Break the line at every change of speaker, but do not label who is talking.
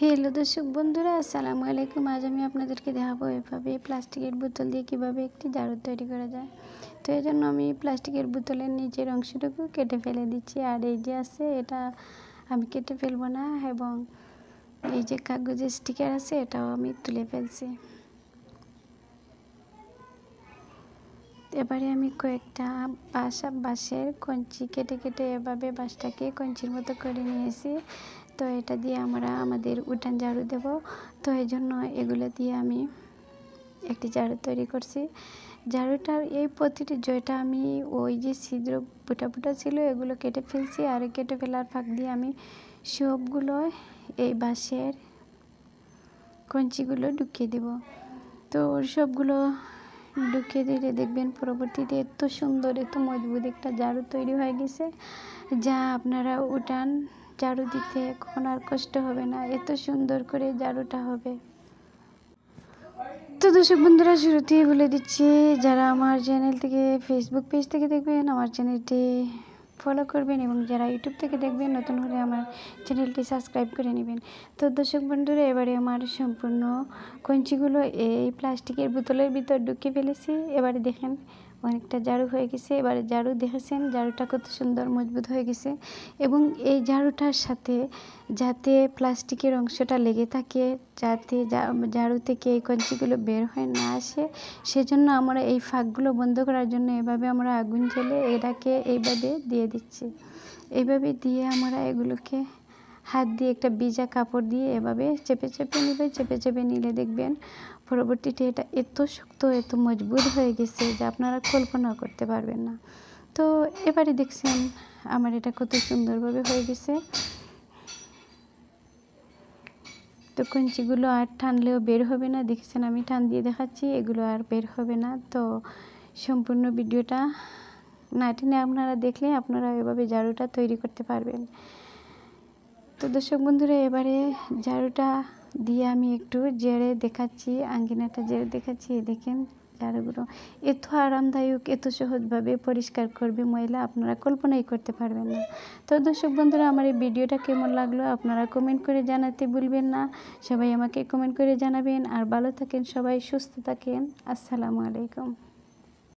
Hello দর্শক বন্ধুরা, আসসালামু আলাইকুম। আজ আমি আপনাদেরকে দেখাবো এভাবে প্লাস্টিকের বোতল দিয়ে কিভাবে একটি ঝাড়ু তৈরি করা যায়। তো এই জন্য আমি প্লাস্টিকের বোতলের নিচের অংশটুকু কেটে ফেলে দিচ্ছি, আর এই যে আছে এটা আমি কেটে ফেলবো না, এবং এই যে কাগজের স্টিকার আছে এটাও আমি তুলে ফেলছি। এবারে আমি কয়েকটা বাঁশের কঞ্চি কেটে কেটে এভাবে বাঁশটাকে কঞ্চির মতো করে নিয়েছি। তো এটা দিয়ে আমরা আমাদের উঠান ঝাড়ু দেব। তো এই জন্য এগুলো দিয়ে আমি একটি ঝাড়ু তৈরি করছি। ঝাড়ুটার এই প্রতিটি জয়টা আমি ওই যে ছিদ্র ফুটা ফুটা ছিল এগুলো কেটে ফেলছি, আর কেটে ফেলার ফাঁক দিয়ে আমি সবগুলো এই বাঁশের কঞ্চিগুলো ঢুকিয়ে দেব। তো সবগুলো ঢুকিয়ে দিলে দেখবেন পরবর্তীতে এত সুন্দর এত মজবুত একটা ঝাড়ু তৈরি হয়ে গেছে, যা আপনারা উঠান ঝাড়ু দিতে কখনো আর কষ্ট হবে না, এত সুন্দর করে ঝাড়ুটা হবে। তো দর্শক বন্ধুরা, শুরুতেই বলে দিচ্ছি, যারা আমার চ্যানেল থেকে ফেসবুক পেজ থেকে দেখবেন আমার চ্যানেলটি ফলো করবেন, এবং যারা ইউটিউব থেকে দেখবেন নতুন হলে আমার চ্যানেলটি সাবস্ক্রাইব করে নেবেন। তো দর্শক বন্ধুরা, এবারে আমার সম্পূর্ণ কঞ্চিগুলো এই প্লাস্টিকের বোতলের ভিতর ঢুকিয়ে ফেলেছি। এবারে দেখেন অনেকটা ঝাড়ু হয়ে গেছে। এবারে ঝাড়ু দেখেছেন ঝাড়ুটা কত সুন্দর মজবুত হয়ে গেছে, এবং এই ঝাড়ুটার সাথে যাতে প্লাস্টিকের অংশটা লেগে থাকে, যাতে ঝাড়ু থেকে এই কঞ্চিগুলো বের হয়ে না আসে, সেজন্য আমরা এই ফাঁকগুলো বন্ধ করার জন্য এভাবে আমরা আগুন জ্বেলে এটাকে এইভাবে দিয়ে দিচ্ছি। এইভাবে দিয়ে আমরা এগুলোকে হাত দিয়ে একটা ভিজা কাপড় দিয়ে এভাবে চেপে চেপে নেবে। চেপে চেপে নিলে দেখবেন পরবর্তীতে এটা এত শক্ত এত মজবুত হয়ে গেছে যে আপনারা কল্পনা করতে পারবেন না। তো এবারে দেখছেন আমার এটা কত সুন্দরভাবে হয়ে গেছে। তো কঞ্চিগুলো আর টানলেও বের হবে না, দেখেছেন আমি টান দিয়ে দেখাচ্ছি, এগুলো আর বের হবে না। তো সম্পূর্ণ ভিডিওটা না টেনে আপনারা দেখলে আপনারা এভাবে ঝাড়ুটা তৈরি করতে পারবেন। তো দর্শক বন্ধুরা, এবারে ঝাড়ুটা দিয়ে আমি একটু জেড়ে দেখাচ্ছি, আঙ্গিনাটা জেড়ে দেখাচ্ছি। দেখেন ঝাড়ুগুলো এত আরামদায়ক, এত সহজভাবে পরিষ্কার করবে ময়লা, আপনারা কল্পনাই করতে পারবেন না। তো দর্শক বন্ধুরা, আমার এই ভিডিওটা কেমন লাগলো আপনারা কমেন্ট করে জানাতে ভুলবেন না। সবাই আমাকে কমেন্ট করে জানাবেন, আর ভালো থাকেন সবাই, সুস্থ থাকেন। আসসালামু আলাইকুম।